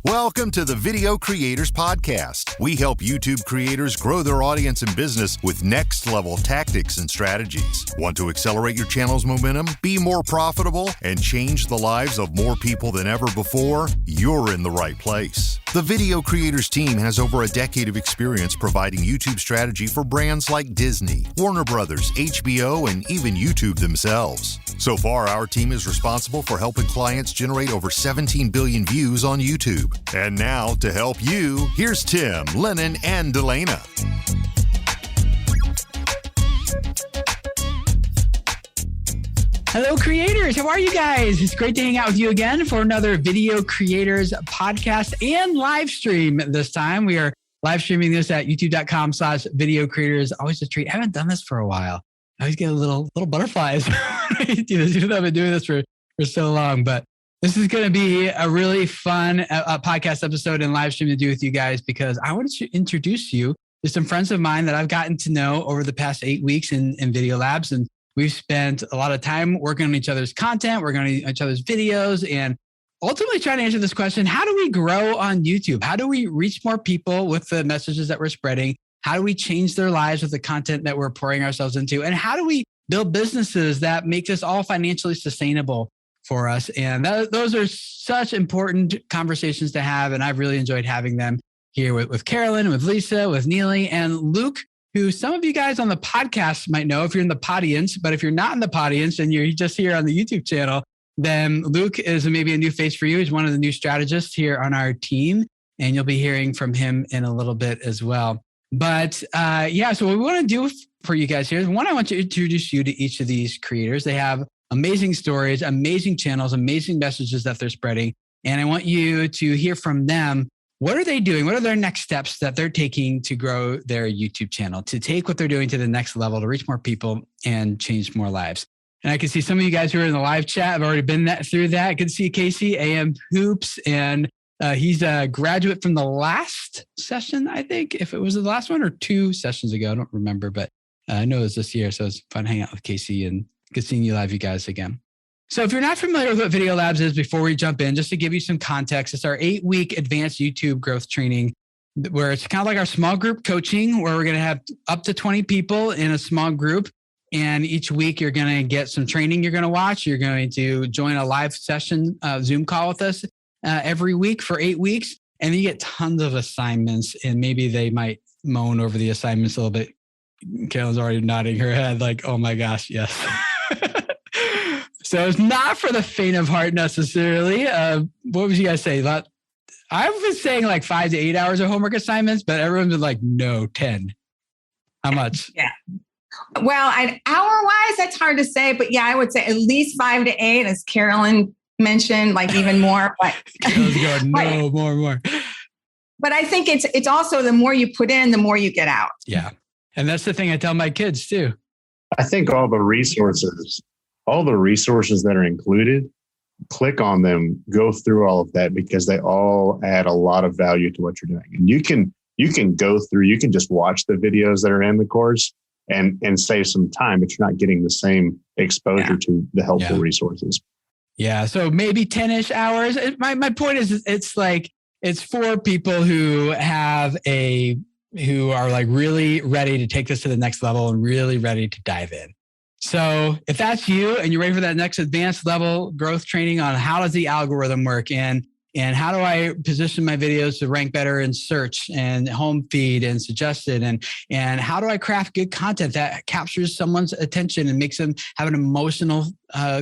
Welcome to the Video Creators Podcast. We help YouTube creators grow their audience and business with next-level tactics and strategies. Want to accelerate your channel's momentum, be more profitable, and change the lives of more people than ever before? You're in the right place. The Video Creators team has over a decade of experience providing YouTube strategy for brands like Disney, Warner Brothers, HBO, and even YouTube themselves. So far, our team is responsible for helping clients generate over 17 billion views on YouTube. And now, to help you, here's Tim, Lennon, and Delana. Hello, creators. How are you guys? It's great to hang out with you again for another Video Creators podcast and live stream this time. We are live streaming this at youtube.com/video creators. Always a treat. I haven't done this for a while. I always get a little butterflies when I do this, even though I've been doing this for so long. But this is going to be a really fun podcast episode and live stream to do with you guys, because I wanted to introduce you to some friends of mine that I've gotten to know over the past 8 weeks in Video Labs. And we've spent a lot of time working on each other's content, working on each other's videos, and ultimately trying to answer this question: how do we grow on YouTube? How do we reach more people with the messages that we're spreading? How do we change their lives with the content that we're pouring ourselves into? And how do we build businesses that make this all financially sustainable for us? And those are such important conversations to have. And I've really enjoyed having them here with Carolyn, with Lisa, with Neely, and Luke, who some of you guys on the podcast might know if you're in the podience. But if you're not in the podience and you're just here on the YouTube channel, then Luke is maybe a new face for you. He's one of the new strategists here on our team, and you'll be hearing from him in a little bit as well. But so what we want to do for you guys here is, one, I want to introduce you to each of these creators. They have amazing stories, amazing channels, amazing messages that they're spreading. And I want you to hear from them. What are they doing? What are their next steps that they're taking to grow their YouTube channel, to take what they're doing to the next level, to reach more people and change more lives? And I can see some of you guys who are in the live chat have already been through that. Good to see Casey, AM Hoops, and he's a graduate from the last session, I think, if it was the last one or 2 sessions ago. I don't remember, but I know it was this year. So it's fun hanging out with Casey, and good seeing you live, you guys, again. So if you're not familiar with what Video Labs is, before we jump in, just to give you some context, it's our 8-week advanced YouTube growth training, where it's kind of like our small group coaching, where we're going to have up to 20 people in a small group. And each week you're going to get some training you're going to watch. You're going to join a live session, Zoom call with us every week for 8 weeks. And then you get tons of assignments, and maybe they might moan over the assignments a little bit. Carolyn's already nodding her head like, oh my gosh, yes. So it's not for the faint of heart necessarily. What would you guys say? I've been saying like 5 to 8 hours of homework assignments, but everyone's been like, no, 10. How much? Yeah. Well, hour-wise, that's hard to say, but yeah, I would say at least 5 to 8, as Carolyn mentioned, like even more. But Carolyn's going, no, more. But I think it's also, the more you put in, the more you get out. Yeah. And that's the thing I tell my kids too. I think all the resources that are included, click on them, go through all of that, because they all add a lot of value to what you're doing. And you can go through, you can just watch the videos that are in the course and save some time, but you're not getting the same exposure to the helpful resources. Yeah. So maybe 10-ish hours. My point is, it's for people who are like really ready to take this to the next level and really ready to dive in. So if that's you and you're ready for that next advanced level growth training on how does the algorithm work, and how do I position my videos to rank better in search and home feed and suggested, and how do I craft good content that captures someone's attention and makes them have an emotional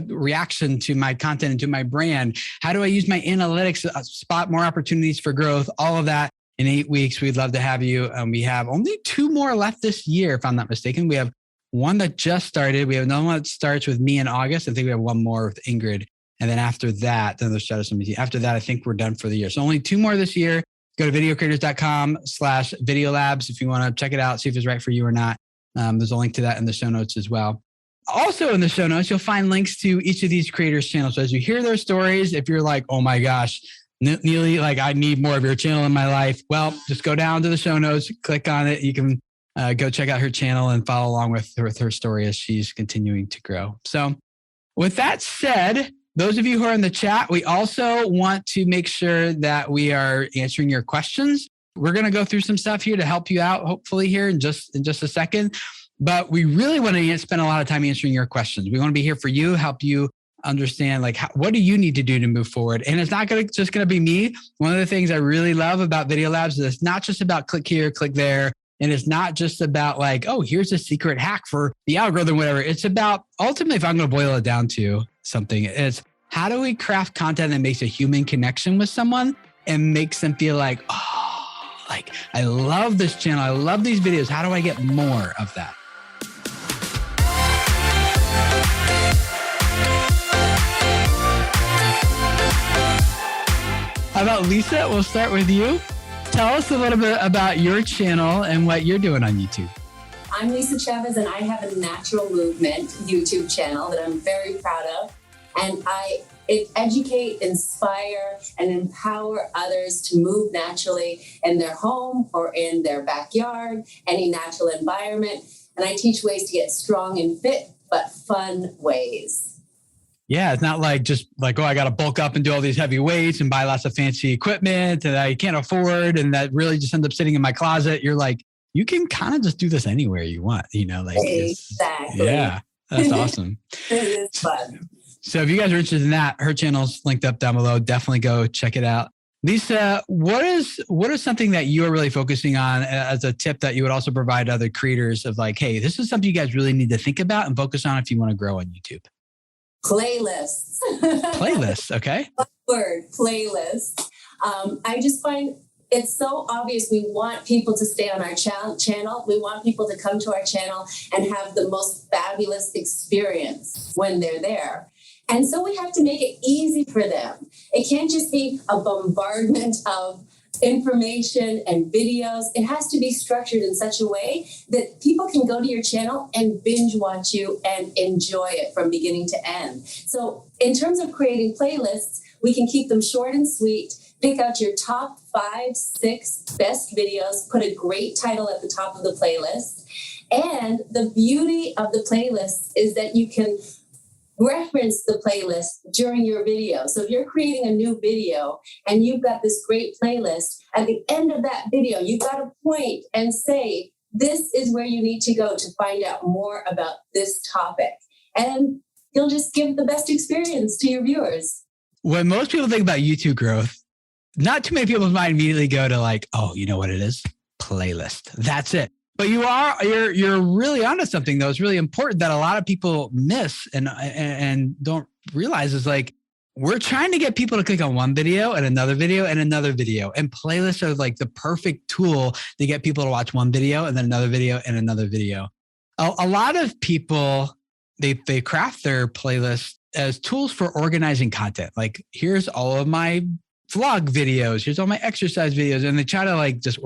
reaction to my content and to my brand? How do I use my analytics to spot more opportunities for growth? All of that in 8 weeks. We'd love to have you. We have only 2 more left this year, if I'm not mistaken. We have one that just started. We have another one that starts with me in August. I think we have one more with Ingrid. And then after that, then there's Shadow Summit. After that, I think we're done for the year. So only 2 more this year. Go to videocreators.com/video labs if you want to check it out, see if it's right for you or not. There's a link to that in the show notes as well. Also in the show notes, you'll find links to each of these creators' channels. So as you hear their stories, if you're like, oh my gosh, Neely, like I need more of your channel in my life, well, just go down to the show notes, click on it. You can go check out her channel and follow along with her story as she's continuing to grow. So with that said, those of you who are in the chat, we also want to make sure that we are answering your questions. We're going to go through some stuff here to help you out, hopefully here in just a second. But we really want to spend a lot of time answering your questions. We want to be here for you, help you understand what do you need to do to move forward. And it's not just going to be me. One of the things I really love about Video Labs is it's not just about click here, click there. And it's not just about here's a secret hack for the algorithm, whatever. It's about, ultimately, if I'm going to boil it down to something, it's how do we craft content that makes a human connection with someone and makes them feel like, I love this channel. I love these videos. How do I get more of that? How about Lisa? We'll start with you. Tell us a little bit about your channel and what you're doing on YouTube. I'm Lisa Chavez, and I have a natural movement YouTube channel that I'm very proud of. And I educate, inspire, and empower others to move naturally in their home or in their backyard, any natural environment. And I teach ways to get strong and fit, but fun ways. Yeah, it's not I got to bulk up and do all these heavy weights and buy lots of fancy equipment that I can't afford. And that really just ends up sitting in my closet. You're like, you can kind of just do this anywhere you want, Exactly. Yeah, that's awesome. It is fun. So if you guys are interested in that, her channel's linked up down below. Definitely go check it out. Lisa, what is something that you are really focusing on as a tip that you would also provide to other creators of hey, this is something you guys really need to think about and focus on if you want to grow on YouTube? Playlists. Playlists, okay. Word, playlists. I just find it's so obvious. We want people to stay on our channel. We want people to come to our channel and have the most fabulous experience when they're there. And so we have to make it easy for them. It can't just be a bombardment of information and videos. It has to be structured in such a way that people can go to your channel and binge watch you and enjoy it from beginning to end. So in terms of creating playlists, we can keep them short and sweet. Pick out your top 5, 6 best videos, put a great title at the top of the playlist. And the beauty of the playlist is that you can reference the playlist during your video. So if you're creating a new video and you've got this great playlist, at the end of that video, you've got to point and say, this is where you need to go to find out more about this topic. And you'll just give the best experience to your viewers. When most people think about YouTube growth, not too many people's mind immediately go to oh, you know what it is? Playlist. That's it. But you're really onto something though. It's really important that a lot of people miss and don't realize is we're trying to get people to click on one video and another video and another video. And playlists are the perfect tool to get people to watch one video and then another video and another video. A lot of people, they craft their playlist as tools for organizing content. Here's all of my vlog videos. Here's all my exercise videos. And they try to just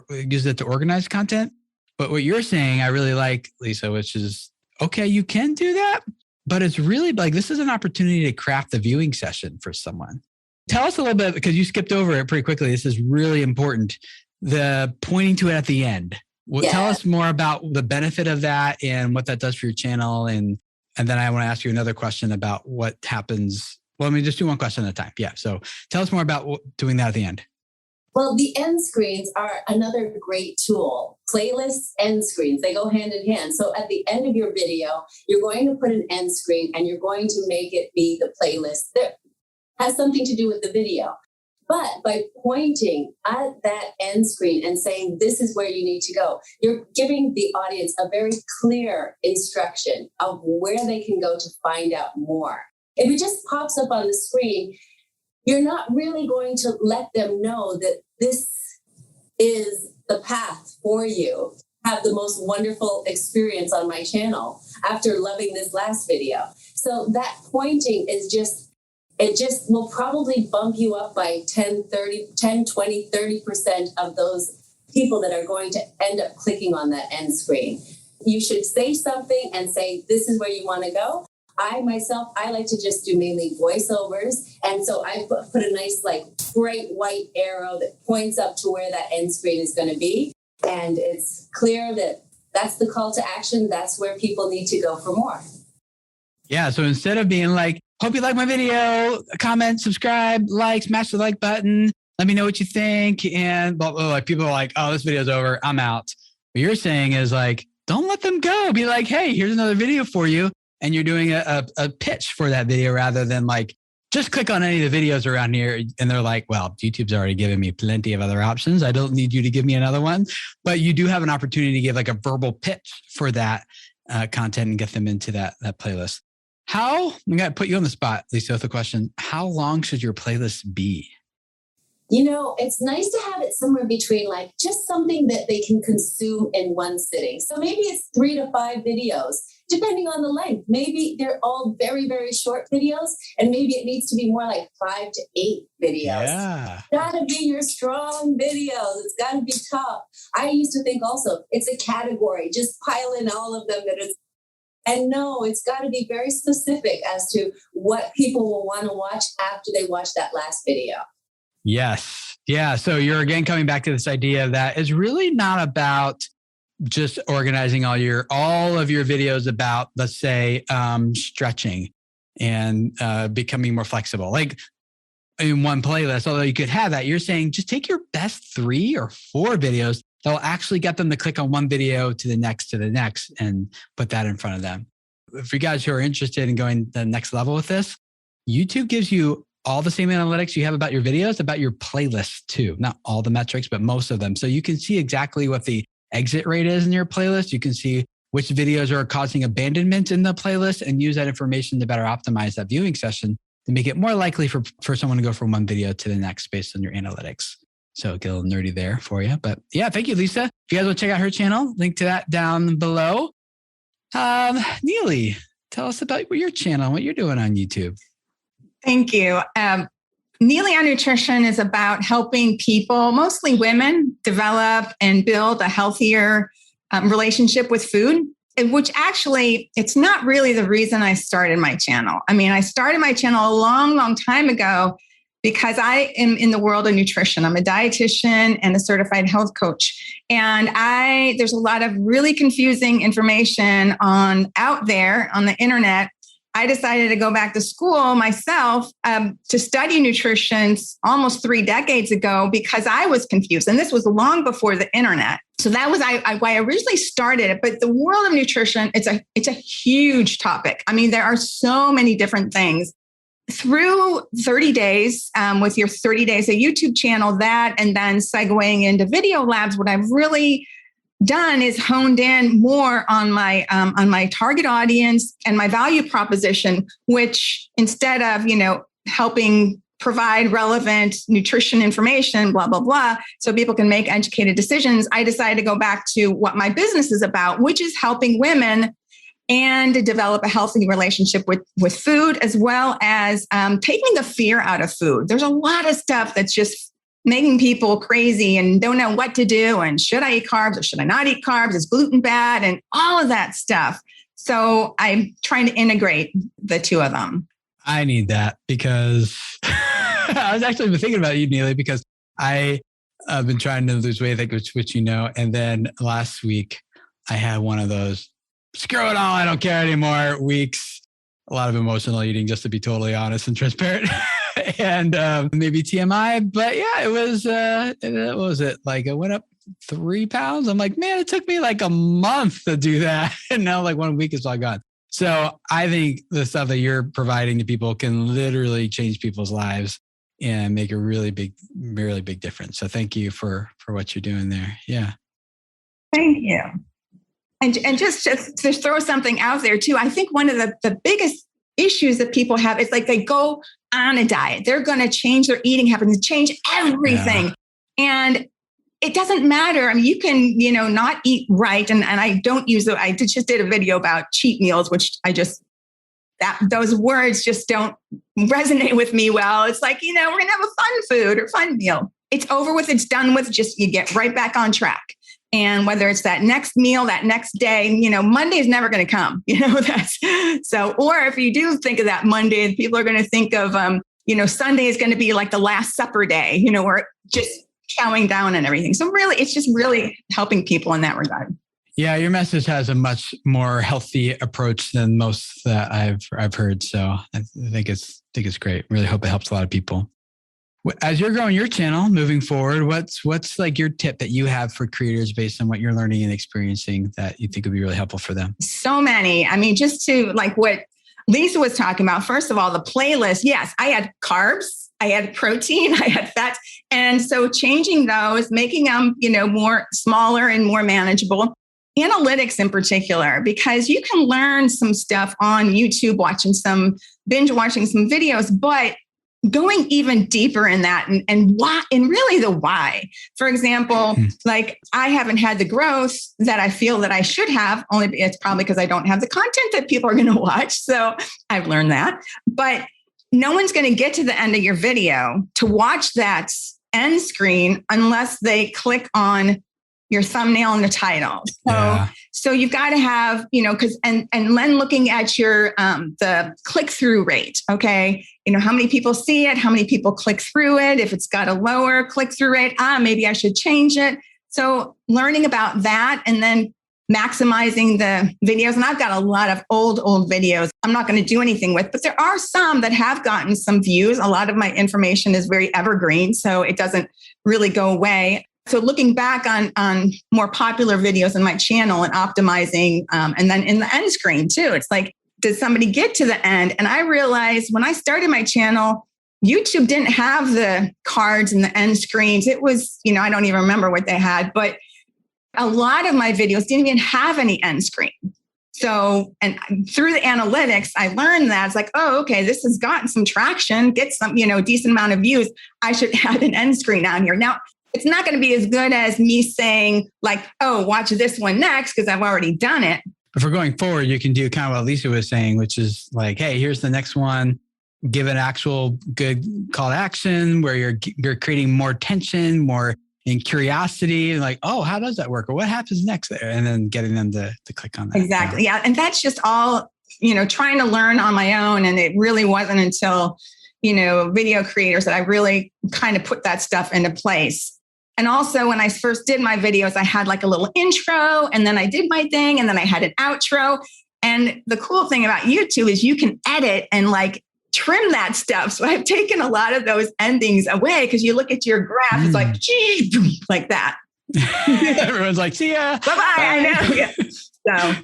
use it to organize content. But what you're saying, I really like, Lisa, which is, okay, you can do that, but it's really this is an opportunity to craft the viewing session for someone. Tell us a little bit, because you skipped over it pretty quickly. This is really important. The pointing to it at the end. Tell us more about the benefit of that and what that does for your channel. And then I want to ask you another question about what happens. Well, let me just do one question at a time. Yeah. So tell us more about doing that at the end. Well, the end screens are another great tool. Playlists, end screens, they go hand in hand. So at the end of your video, you're going to put an end screen and you're going to make it be the playlist that has something to do with the video. But by pointing at that end screen and saying, this is where you need to go, you're giving the audience a very clear instruction of where they can go to find out more. If it just pops up on the screen, you're not really going to let them know that this is the path for you. Have the most wonderful experience on my channel after loving this last video. So that pointing is it just will probably bump you up by 10, 20, 30% of those people that are going to end up clicking on that end screen. You should say something and say, this is where you want to go. I like to just do mainly voiceovers. And so I put a nice, bright white arrow that points up to where that end screen is going to be. And it's clear that that's the call to action. That's where people need to go for more. Yeah. So instead of being hope you like my video. Comment, subscribe, like, smash the like button. Let me know what you think. And like people are like, oh, this video's over. I'm out. What you're saying is like, don't let them go. Be like, hey, here's another video for you. And you're doing a pitch for that video rather than like, just click on any of the videos around here. And they're like, well, YouTube's already given me plenty of other options. I don't need you to give me another one. But you do have an opportunity to give like a verbal pitch for that content and get them into that playlist. I'm going to put you on the spot, Lisa, with the question, how long should your playlist be? It's nice to have it somewhere between like just something that they can consume in one sitting. So maybe it's 3 to 5 videos, depending on the length. Maybe they're all very, very short videos, and maybe it needs to be more like 5 to 8 videos. Yeah. It's got to be your strong videos. It's got to be top. I used to think also it's a category. Just pile in all of them and no, it's got to be very specific as to what people will want to watch after they watch that last video. Yes. Yeah. So you're again coming back to this idea that it's really not about just organizing all of your videos about, let's say, stretching and becoming more flexible. Like in one playlist, although you could have that, you're saying just take your best 3 or 4 videos that will actually get them to click on one video to the next and put that in front of them. For you guys who are interested in going to the next level with this, YouTube gives you all the same analytics you have about your videos, about your playlists too. Not all the metrics, but most of them. So you can see exactly what the exit rate is in your playlist. You can see which videos are causing abandonment in the playlist and use that information to better optimize that viewing session to make it more likely for someone to go from one video to the next based on your analytics. So get a little nerdy there for you. But yeah, thank you, Lisa. If you guys want to check out her channel, link to that down below. Neely, tell us about your channel, what you're doing on YouTube. Thank you. Neely on Nutrition is about helping people, mostly women, develop and build a healthier relationship with food, which actually, it's not really the reason I started my channel. I mean, I started my channel a long, long time ago because I am in the world of nutrition. I'm a dietitian and a certified health coach. And there's a lot of really confusing information out there on the internet. I decided to go back to school myself to study nutrition almost 3 decades ago because I was confused. And this was long before the internet. So that was why I originally started it. But the world of nutrition, it's a huge topic. I mean, there are so many different things. Through 30 days, with your 30 days, a YouTube channel, and then segueing into Video Labs, what I've really done is honed in more on my target audience and my value proposition, which instead of, helping provide relevant nutrition information, blah, blah, blah, so people can make educated decisions, I decided to go back to what my business is about, which is helping women and to develop a healthy relationship with food, as well as taking the fear out of food. There's a lot of stuff that's just making people crazy and don't know what to do. And should I eat carbs or should I not eat carbs? Is gluten bad? And all of that stuff. So I'm trying to integrate the two of them. I need that because I was actually been thinking about you, Neely, because I've been trying to lose weight, which and then last week I had one of those, screw it all, I don't care anymore weeks. A lot of emotional eating, just to be totally honest and transparent. And maybe TMI, but yeah, it was, what was it? Like it went up 3 pounds. I'm like, man, it took me like a month to do that. And now like 1 week is all gone. So I think the stuff that you're providing to people can literally change people's lives and make a really big difference. So thank you for what you're doing there. Yeah. Thank you. And just to throw something out there too, I think one of the biggest issues that people have is like they go on a diet. They're going to change their eating habits, change everything. Yeah. And it doesn't matter. I mean, you can, not eat right. And I don't use it. I just did a video about cheat meals, which those words just don't resonate with me well. It's like, we're going to have a fun food or fun meal. It's over with. It's done with. Just you get right back on track. And whether it's that next meal, that next day, Monday is never going to come, that's so, or if you do think of that Monday, people are going to think of, Sunday is going to be like the Last Supper day, where just chowing down and everything. So really, it's just really helping people in that regard. Yeah, your message has a much more healthy approach than most that I've heard. So I think it's great. Really hope it helps a lot of people. As you're growing your channel moving forward, what's like your tip that you have for creators based on what you're learning and experiencing that you think would be really helpful for them? So many. I mean, just to like what Lisa was talking about, first of all, the playlist. Yes, I had carbs, I had protein, I had fat. And so changing those, making them, more smaller and more manageable. Analytics in particular, because you can learn some stuff on YouTube, binge watching some videos, but going even deeper in that and why, and really the why. For example, like I haven't had the growth that I feel that I should have, only it's probably because I don't have the content that people are going to watch. So I've learned that, but no one's going to get to the end of your video to watch that end screen unless they click on your thumbnail and the title. So you've got to have, because and then looking at your the click-through rate. Okay. How many people see it, how many people click through it. If it's got a lower click-through rate, maybe I should change it. So learning about that and then maximizing the videos. And I've got a lot of old videos I'm not going to do anything with, but there are some that have gotten some views. A lot of my information is very evergreen, so it doesn't really go away. So looking back on more popular videos in my channel and optimizing, and then in the end screen too, it's like, did somebody get to the end? And I realized when I started my channel, YouTube didn't have the cards and the end screens. It was, I don't even remember what they had, but a lot of my videos didn't even have any end screen. So, and through the analytics, I learned that it's like, oh, okay, this has gotten some traction, get some, decent amount of views. I should add an end screen on here. Now, it's not going to be as good as me saying like, oh, watch this one next, because I've already done it. But for going forward, you can do kind of what Lisa was saying, which is like, hey, here's the next one. Give an actual good call to action where you're creating more tension, more in curiosity, and like, oh, how does that work? Or what happens next there? And then getting them to click on that. Exactly. Yeah. And that's just all, trying to learn on my own. And it really wasn't until, video creators that I really kind of put that stuff into place. And also when I first did my videos, I had like a little intro and then I did my thing and then I had an outro. And the cool thing about YouTube is you can edit and like trim that stuff. So I've taken a lot of those endings away because you look at your graph, it's like, gee, like that. Everyone's like, see ya. Bye-bye. I know. Yeah. So,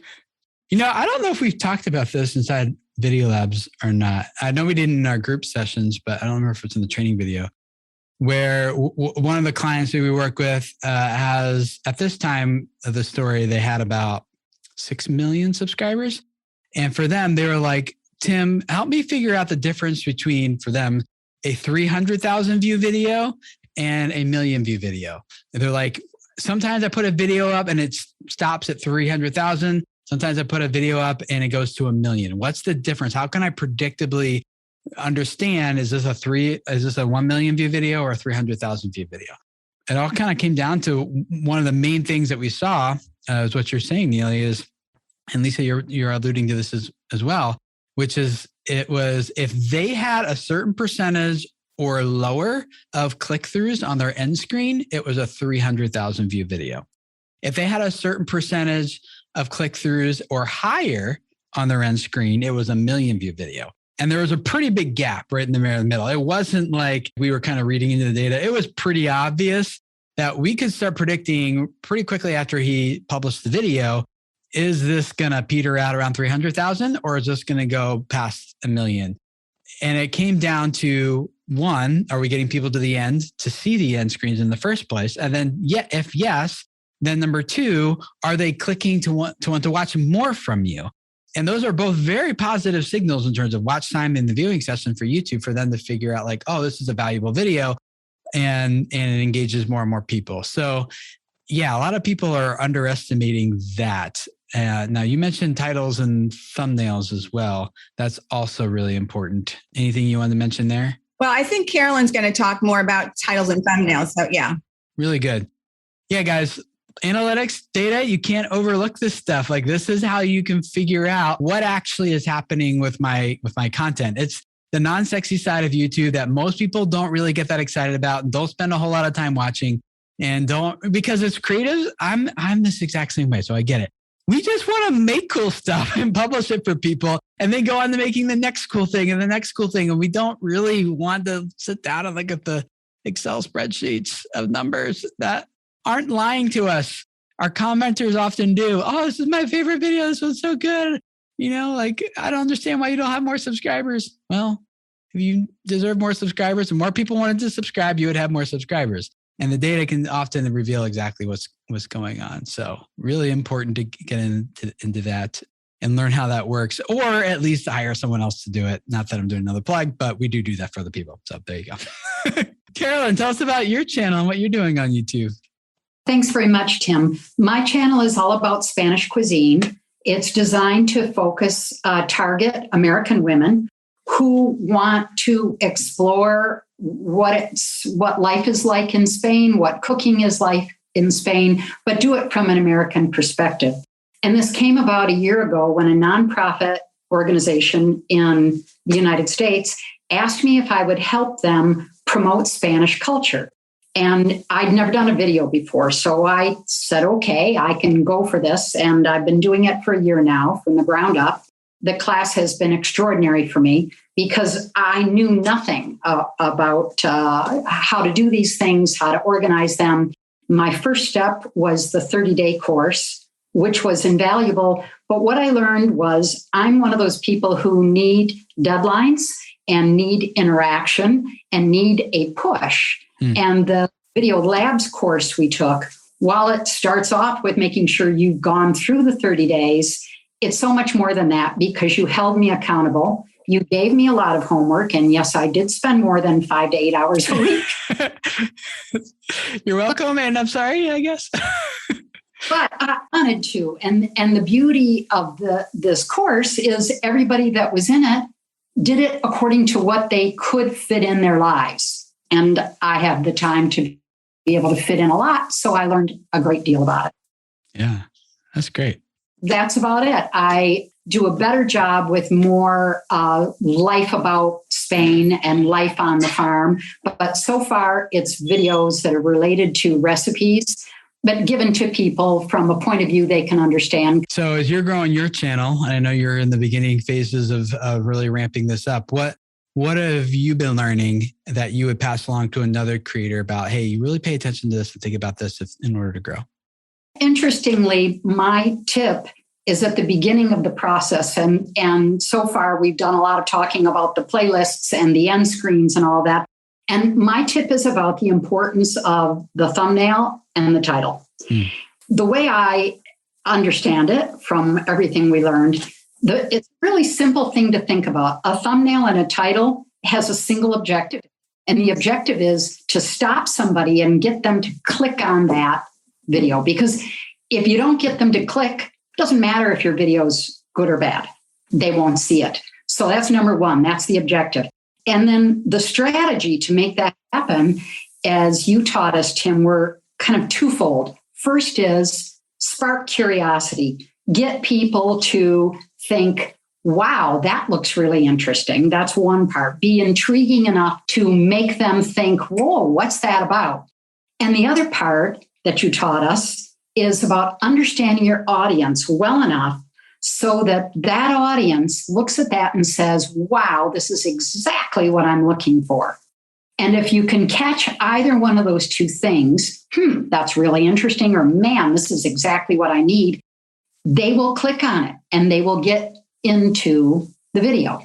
I don't know if we've talked about this inside Video Labs or not. I know we did in our group sessions, but I don't remember if it's in the training video. Where one of the clients that we work with has, at this time of the story, they had about 6 million subscribers. And for them, they were like, Tim, help me figure out the difference between, for them, a 300,000 view video and a million view video. And they're like, sometimes I put a video up and it stops at 300,000. Sometimes I put a video up and it goes to 1 million. What's the difference? How can I predictably understand, is this a 1 million view video or a 300,000 view video? It all kind of came down to one of the main things that we saw, is what you're saying, Neely, is, and Lisa, you're alluding to this as well, which is it was if they had a certain percentage or lower of click-throughs on their end screen, it was a 300,000 view video. If they had a certain percentage of click-throughs or higher on their end screen, it was a 1 million view video. And there was a pretty big gap right in the middle. It wasn't like we were kind of reading into the data. It was pretty obvious that we could start predicting pretty quickly after he published the video, is this going to peter out around 300,000 or is this going to go past 1 million? And it came down to, one, are we getting people to the end to see the end screens in the first place? And then, if yes, then number two, are they clicking to want to watch more from you? And those are both very positive signals in terms of watch time in the viewing session for YouTube, for them to figure out like, oh, this is a valuable video, and it engages more and more people. So yeah, a lot of people are underestimating that. Now you mentioned titles and thumbnails as well. That's also really important. Anything you want to mention there? Well, I think Carolyn's going to talk more about titles and thumbnails. So yeah. Really good. Yeah, guys. Analytics, data, you can't overlook this stuff. Like, this is how you can figure out what actually is happening with my content. It's the non-sexy side of YouTube that most people don't really get that excited about and don't spend a whole lot of time watching. And because as creatives, I'm this exact same way. So I get it. We just want to make cool stuff and publish it for people and then go on to making the next cool thing and the next cool thing. And we don't really want to sit down and look at the Excel spreadsheets of numbers that aren't lying to us. Our commenters often do. Oh, this is my favorite video. This one's so good. I don't understand why you don't have more subscribers. Well, if you deserve more subscribers and more people wanted to subscribe, you would have more subscribers. And the data can often reveal exactly what's going on. So really important to get into that and learn how that works, or at least hire someone else to do it. Not that I'm doing another plug, but we do that for other people. So there you go. Carolyn, tell us about your channel and what you're doing on YouTube. Thanks very much, Tim. My channel is all about Spanish cuisine. It's designed to target American women who want to explore what life is like in Spain, what cooking is like in Spain, but do it from an American perspective. And this came about a year ago when a nonprofit organization in the United States asked me if I would help them promote Spanish culture. And I'd never done a video before. So I said, okay, I can go for this. And I've been doing it for a year now from the ground up. The class has been extraordinary for me because I knew nothing about how to do these things, how to organize them. My first step was the 30-day course, which was invaluable. But what I learned was I'm one of those people who need deadlines and need interaction and need a push. And the Video Labs course we took, while it starts off with making sure you've gone through the 30 days, it's so much more than that because you held me accountable. You gave me a lot of homework. And yes, I did spend more than 5 to 8 hours a week. You're welcome. And I'm sorry, I guess. But I wanted to. And the beauty of this course is everybody that was in it did it according to what they could fit in their lives. And I have the time to be able to fit in a lot. So I learned a great deal about it. Yeah, that's great. That's about it. I do a better job with more life about Spain and life on the farm. But so far, it's videos that are related to recipes, but given to people from a point of view they can understand. So as you're growing your channel, I know you're in the beginning phases of really ramping this up. What have you been learning that you would pass along to another creator about, hey, you really pay attention to this and think about this in order to grow? Interestingly, my tip is at the beginning of the process. And so far, we've done a lot of talking about the playlists and the end screens and all that. And my tip is about the importance of the thumbnail and the title. The way I understand it from everything we learned, it's a really simple thing to think about. A thumbnail and a title has a single objective. And the objective is to stop somebody and get them to click on that video. Because if you don't get them to click, it doesn't matter if your video's good or bad. They won't see it. So that's number one. That's the objective. And then the strategy to make that happen, as you taught us, Tim, were kind of twofold. First is spark curiosity. Get people to think, wow, that looks really interesting. That's one part. Be intriguing enough to make them think, whoa, what's that about? And the other part that you taught us is about understanding your audience well enough so that that audience looks at that and says, wow, this is exactly what I'm looking for. And if you can catch either one of those two things, that's really interesting, or man, this is exactly what I need, they will click on it and they will get into the video.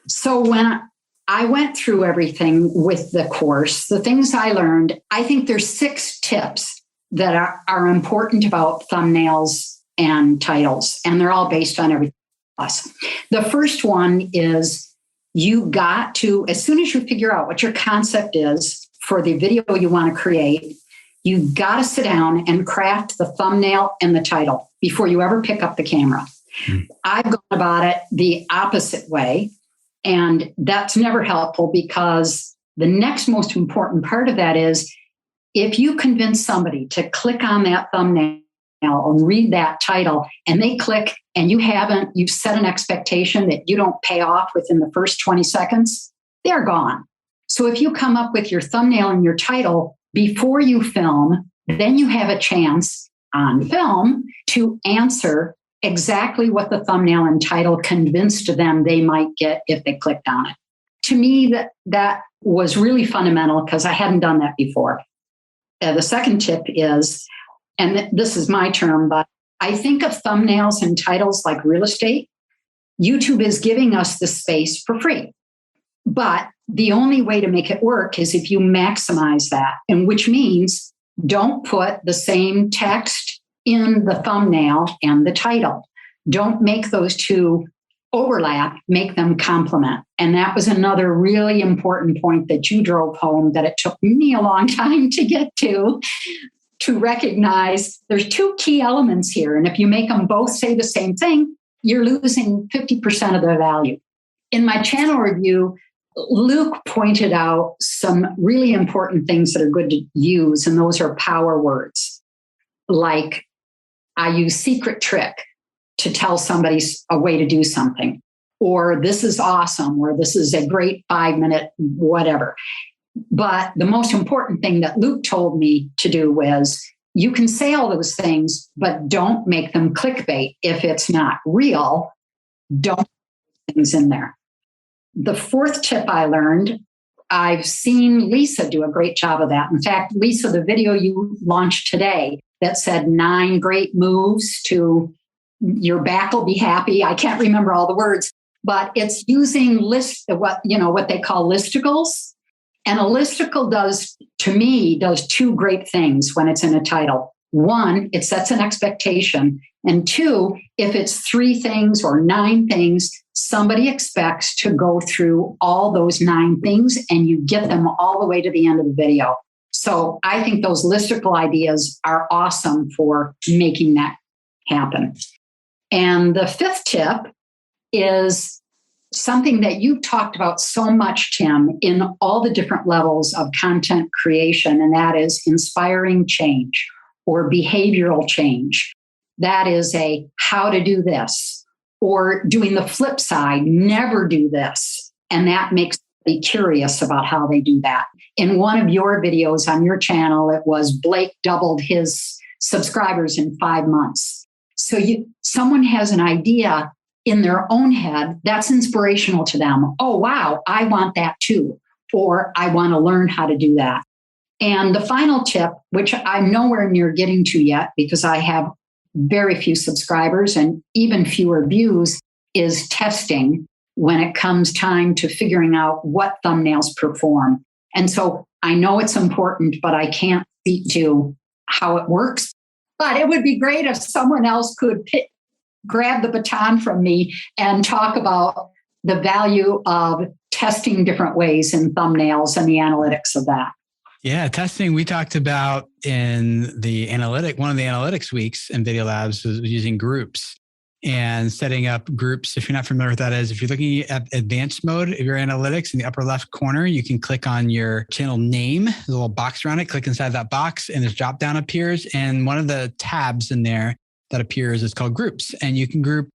So when I went through everything with the course, the things I learned, I think there's 6 tips that are important about thumbnails and titles, and they're all based on everything else. The first one is you got to, as soon as you figure out what your concept is for the video you want to create, you got to sit down and craft the thumbnail and the title before you ever pick up the camera. I've gone about it the opposite way, and that's never helpful because the next most important part of that is if you convince somebody to click on that thumbnail and read that title and they click and you've set an expectation that you don't pay off within the first 20 seconds, they're gone. So if you come up with your thumbnail and your title before you film, then you have a chance on film to answer exactly what the thumbnail and title convinced them they might get if they clicked on it. To me, that was really fundamental because I hadn't done that before. The second tip is, and this is my term, but I think of thumbnails and titles like real estate. YouTube is giving us the space for free. But the only way to make it work is if you maximize that, and which means don't put the same text in the thumbnail and the title. Don't make those two overlap, make them complement. And that was another really important point that you drove home that it took me a long time to get to recognize there's two key elements here. And if you make them both say the same thing, you're losing 50% of the value. In my channel review, Luke pointed out some really important things that are good to use, and those are power words. Like, I use secret trick to tell somebody a way to do something, or this is awesome, or this is a great 5-minute whatever. But the most important thing that Luke told me to do was, you can say all those things, but don't make them clickbait. If it's not real, don't put things in there. The fourth tip I learned, I've seen Lisa do a great job of that. In fact, Lisa, the video you launched today that said 9 great moves to your back will be happy. I can't remember all the words, but it's using what they call listicles. And a listicle does 2 great things when it's in a title. 1, it sets an expectation. And 2, if it's 3 things or 9 things, somebody expects to go through all those 9 things and you get them all the way to the end of the video. So I think those listicle ideas are awesome for making that happen. And the fifth tip is something that you've talked about so much, Tim, in all the different levels of content creation, and that is inspiring change or behavioral change. That is a how to do this, or doing the flip side, never do this. And that makes me curious about how they do that. In one of your videos on your channel, it was Blake doubled his subscribers in 5 months. So someone has an idea in their own head that's inspirational to them. Oh, wow, I want that too. Or I want to learn how to do that. And the final tip, which I'm nowhere near getting to yet because I have very few subscribers and even fewer views, is testing when it comes time to figuring out what thumbnails perform. And so I know it's important, but I can't speak to how it works. But it would be great if someone else could grab the baton from me and talk about the value of testing different ways in thumbnails and the analytics of that. Yeah, testing we talked about in one of the analytics weeks in Video Labs was using groups and setting up groups. If you're not familiar with that is, if you're looking at advanced mode of your analytics in the upper left corner, you can click on your channel name, there's a little box around it, click inside that box and this drop down appears. And one of the tabs in there that appears is called groups. And you can group,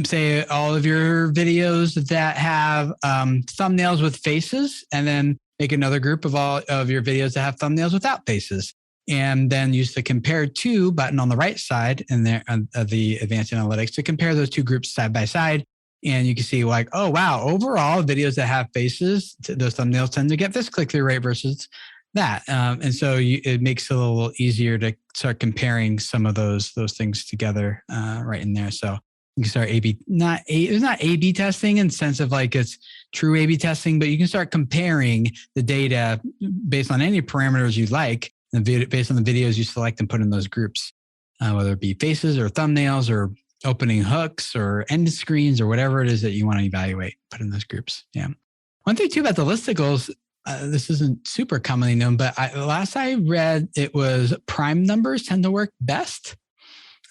say, all of your videos that have thumbnails with faces, and then make another group of all of your videos that have thumbnails without faces. And then use the compare to button on the right side in there of the advanced analytics to compare those 2 groups side by side. And you can see like, oh, wow, overall videos that have faces, those thumbnails tend to get this click-through rate versus that. And so it makes it a little easier to start comparing some of those things together right in there. So you can start it's not A/B testing in the sense of like it's true A/B testing, but you can start comparing the data based on any parameters you like, based on the videos you select and put in those groups, whether it be faces or thumbnails or opening hooks or end screens or whatever it is that you want to evaluate, put in those groups. Yeah. One thing too about the listicles, this isn't super commonly known, but last I read, it was prime numbers tend to work best.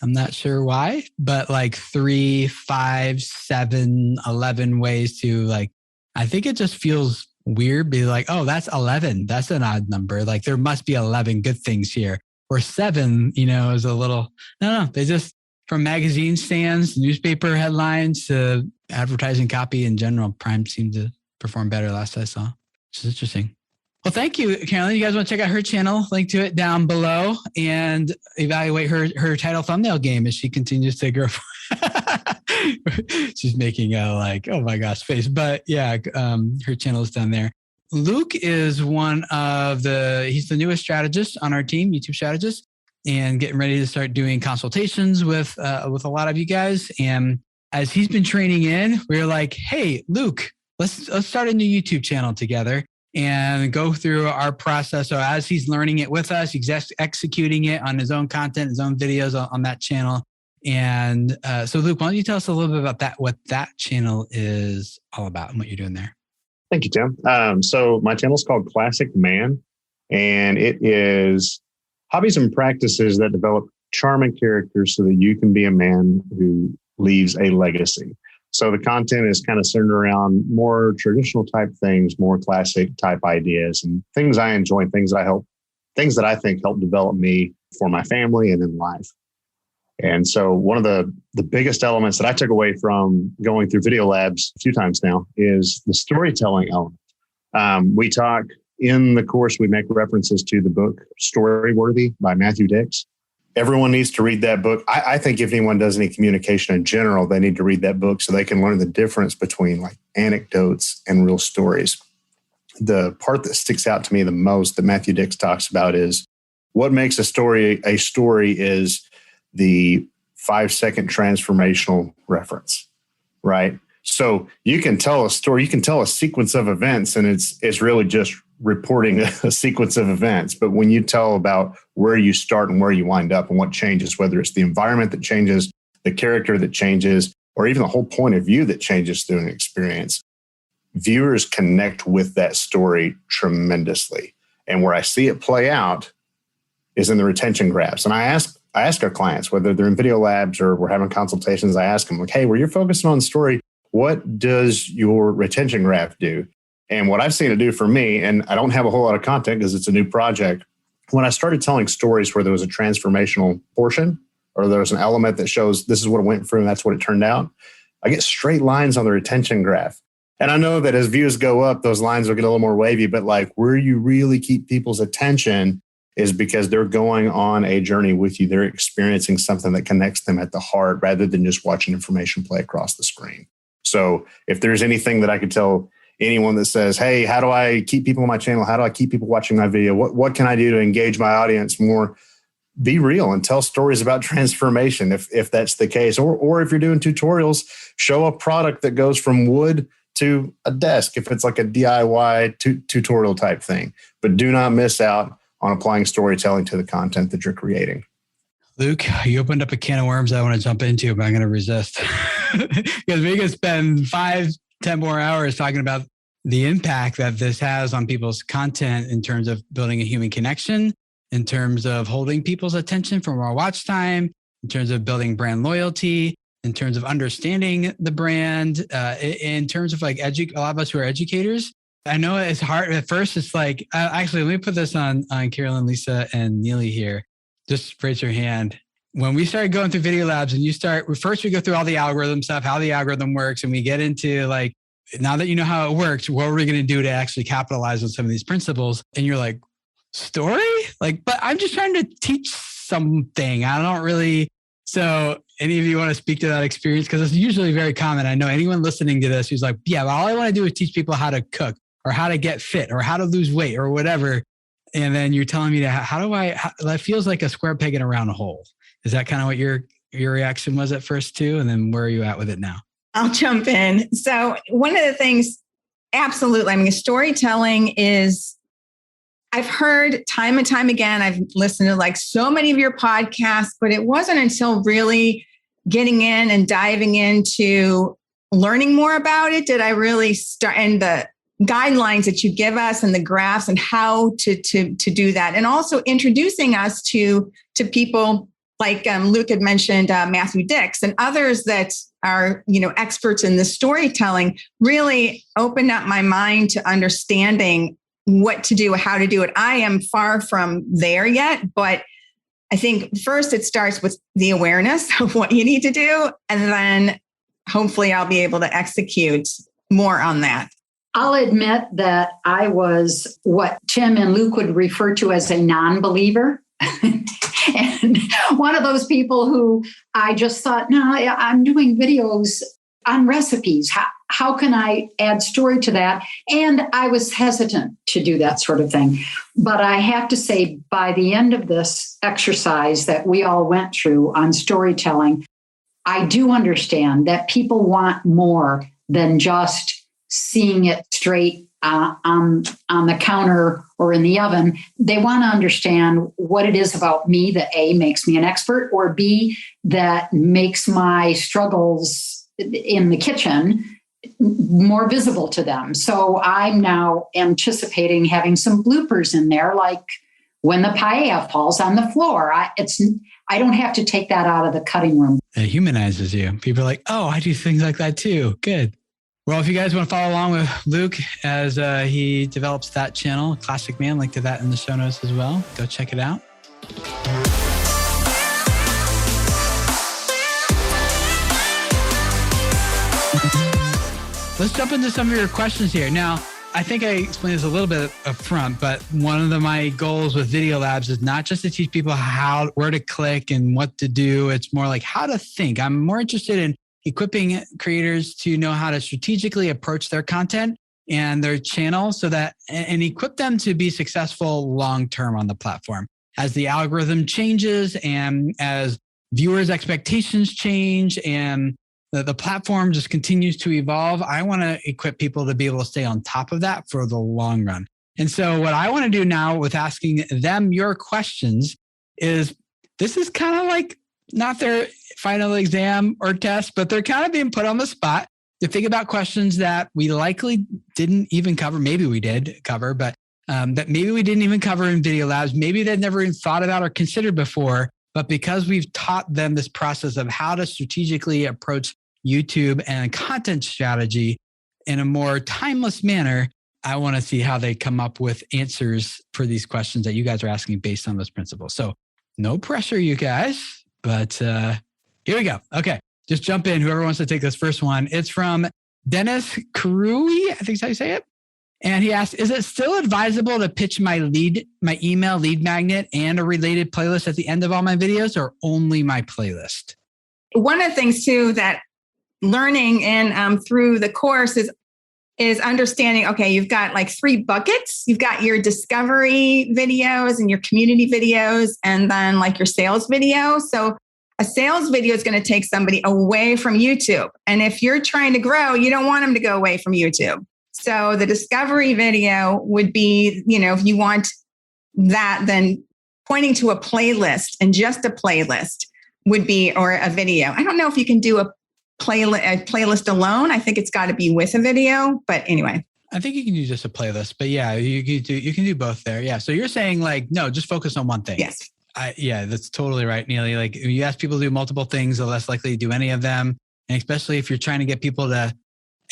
I'm not sure why, but like 3, 5, 7, 11 ways to like, I think it just feels weird. Be like, oh, that's 11. That's an odd number. Like there must be 11 good things here. Or 7, is a little, no, they just, from magazine stands, newspaper headlines to advertising copy in general, prime seemed to perform better last I saw, which is interesting. Well, thank you, Carolyn. You guys want to check out her channel, link to it down below, and evaluate her title thumbnail game as she continues to grow. She's making a oh my gosh face. But yeah, her channel is down there. Luke is he's the newest strategist on our team, YouTube strategist, and getting ready to start doing consultations with a lot of you guys. And as he's been training in, we were like, hey, Luke, let's start a new YouTube channel together and go through our process. So as he's learning it with us, he's executing it on his own content, his own videos on that channel. And so Luke, why don't you tell us a little bit about what that channel is all about and what you're doing there? Thank you, Tim. So my channel is called Classic Man, and it is hobbies and practices that develop charming characters so that you can be a man who leaves a legacy. So the content is kind of centered around more traditional type things, more classic type ideas, and things I enjoy, things that I think help develop me for my family and in life. And so one of the biggest elements that I took away from going through video labs a few times now is the storytelling element. We talk in the course, we make references to the book Storyworthy by Matthew Dix. Everyone needs to read that book. I think if anyone does any communication in general, they need to read that book so they can learn the difference between anecdotes and real stories. The part that sticks out to me the most that Matthew Dix talks about is what makes a story is the 5-second transformational reference, right? So you can tell a story, you can tell a sequence of events, and it's really just reporting a sequence of events. But when you tell about where you start and where you wind up and what changes, whether it's the environment that changes, the character that changes, or even the whole point of view that changes through an experience, viewers connect with that story tremendously. And where I see it play out is in the retention graphs. And I ask our clients, whether they're in video labs or we're having consultations, I ask them, hey, where you're focusing on the story, what does your retention graph do? And what I've seen it do for me, and I don't have a whole lot of content because it's a new project, when I started telling stories where there was a transformational portion or there was an element that shows this is what it went through and that's what it turned out, I get straight lines on the retention graph. And I know that as views go up, those lines will get a little more wavy, but where you really keep people's attention is because they're going on a journey with you. They're experiencing something that connects them at the heart rather than just watching information play across the screen. So if there's anything that I could tell anyone that says, hey, how do I keep people on my channel? How do I keep people watching my video? What can I do to engage my audience more? Be real and tell stories about transformation if that's the case. Or if you're doing tutorials, show a product that goes from wood to a desk if it's like a DIY tutorial type thing. But do not miss out on applying storytelling to the content that you're creating. Luke, you opened up a can of worms I want to jump into, but I'm going to resist. Because we could spend 5-10 more hours talking about the impact that this has on people's content in terms of building a human connection, in terms of holding people's attention for more watch time, in terms of building brand loyalty, in terms of understanding the brand, in terms of a lot of us who are educators. I know it's hard at first. It's actually, let me put this on Carolyn, Lisa, and Neely here. Just raise your hand. When we started going through video labs and first we go through all the algorithm stuff, how the algorithm works. And we get into now that you know how it works, what are we going to do to actually capitalize on some of these principles? And you're like, story? But I'm just trying to teach something. I don't really. So any of you want to speak to that experience? Because it's usually very common. I know anyone listening to this who's like, yeah, well, all I want to do is teach people how to cook or how to get fit or how to lose weight or whatever. And then you're telling me that feels like a square peg in a round hole. Is that kind of what your reaction was at first too? And then where are you at with it now? I'll jump in. So one of the things, absolutely. Storytelling is, I've heard time and time again, I've listened to so many of your podcasts, but it wasn't until really getting in and diving into learning more about it did I really start, and the guidelines that you give us and the graphs and how to do that. And also introducing us to people like Luke had mentioned, Matthew Dix and others that are, experts in the storytelling really opened up my mind to understanding what to do, how to do it. I am far from there yet, but I think first it starts with the awareness of what you need to do. And then hopefully I'll be able to execute more on that. I'll admit that I was what Tim and Luke would refer to as a non-believer. And one of those people who I just thought, no, I'm doing videos on recipes. How can I add story to that? And I was hesitant to do that sort of thing. But I have to say, by the end of this exercise that we all went through on storytelling, I do understand that people want more than just seeing it straight on the counter or in the oven. They want to understand what it is about me that A, makes me an expert, or B, that makes my struggles in the kitchen more visible to them. So I'm now anticipating having some bloopers in there, like when the paella falls on the floor. I don't have to take that out of the cutting room. It humanizes you. People are like, oh, I do things like that too. Good. Well, if you guys want to follow along with Luke as he develops that channel, Classic Man, link to that in the show notes as well. Go check it out. Let's jump into some of your questions here. Now, I think I explained this a little bit up front, but one of my goals with Video Labs is not just to teach people where to click and what to do. It's more like how to think. I'm more interested in equipping creators to know how to strategically approach their content and their channel and equip them to be successful long-term on the platform. As the algorithm changes and as viewers' expectations change and the platform just continues to evolve, I want to equip people to be able to stay on top of that for the long run. And so what I want to do now with asking them your questions is, this is kind of like not their final exam or test, but they're kind of being put on the spot to think about questions that we likely didn't even cover. Maybe we did cover, but that maybe we didn't even cover in Video Labs. Maybe they'd never even thought about or considered before. But because we've taught them this process of how to strategically approach YouTube and content strategy in a more timeless manner, I want to see how they come up with answers for these questions that you guys are asking based on those principles. So no pressure, you guys, but here we go. Okay, just jump in. Whoever wants to take this first one. It's from Dennis Karui, I think is how you say it. And he asked, is it still advisable to pitch my email lead magnet and a related playlist at the end of all my videos, or only my playlist? One of the things too that learning and through the course is understanding, okay, you've got like 3 buckets. You've got your discovery videos and your community videos, and then like your sales video. So a sales video is going to take somebody away from YouTube. And if you're trying to grow, you don't want them to go away from YouTube. So the discovery video would be, if you want that, then pointing to a playlist, and just a playlist would be, or a video. I don't know if you can do a playlist alone. I think it's got to be with a video, but anyway. I think you can do just a playlist, but yeah, you can do both there. Yeah. So you're saying like, no, just focus on one thing. Yes. Yeah, that's totally right, Neely. Like if you ask people to do multiple things, they're less likely to do any of them. And especially if you're trying to get people to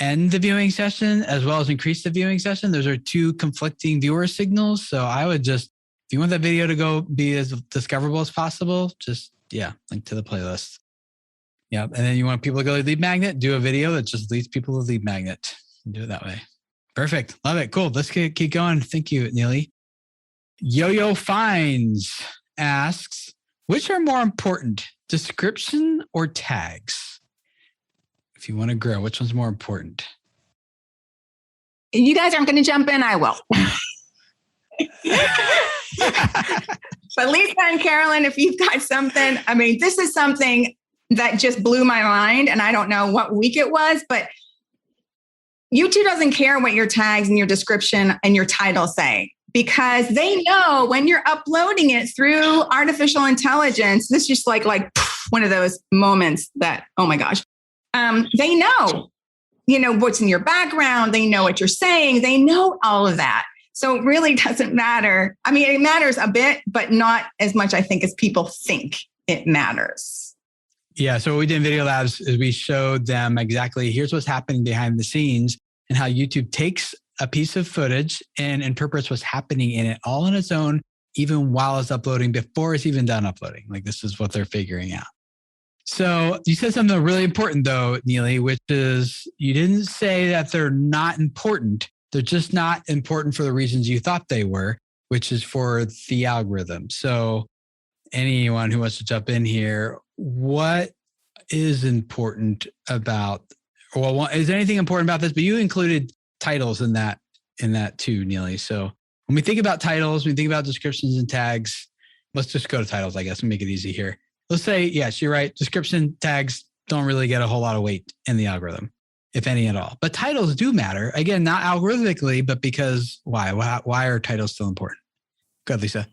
end the viewing session as well as increase the viewing session, those are 2 conflicting viewer signals. So I would just, if you want that video to go be as discoverable as possible, just, link to the playlist. Yeah. And then you want people to go to lead magnet, do a video that just leads people to lead magnet. Do it that way. Perfect. Love it. Cool. Let's keep going. Thank you, Neely. Yo-Yo Finds asks, which are more important, description or tags? If you want to grow, which one's more important? You guys aren't going to jump in. I will. But Lisa and Carolyn, if you've got something, this is something that just blew my mind, and I don't know what week it was, but YouTube doesn't care what your tags and your description and your title say, because they know when you're uploading it through artificial intelligence. This is just like one of those moments that, oh my gosh, they know, what's in your background. They know what you're saying. They know all of that. So it really doesn't matter. It matters a bit, but not as much, I think, as people think it matters. Yeah. So what we did in Video Labs is we showed them exactly, here's what's happening behind the scenes and how YouTube takes a piece of footage and interprets what's happening in it all on its own, even while it's uploading, before it's even done uploading. Like this is what they're figuring out. So you said something really important though, Neely, which is you didn't say that they're not important. They're just not important for the reasons you thought they were, which is for the algorithm. So anyone who wants to jump in here, what is important about, well, is anything important about this? But you included titles in that too, Neely. So when we think about titles, we think about descriptions and tags. Let's just go to titles, I guess, and make it easy here. Let's say, yes, you're right. Description tags don't really get a whole lot of weight in the algorithm, if any at all. But titles do matter. Again, not algorithmically, but because why? Why are titles still important? Go ahead, Lisa.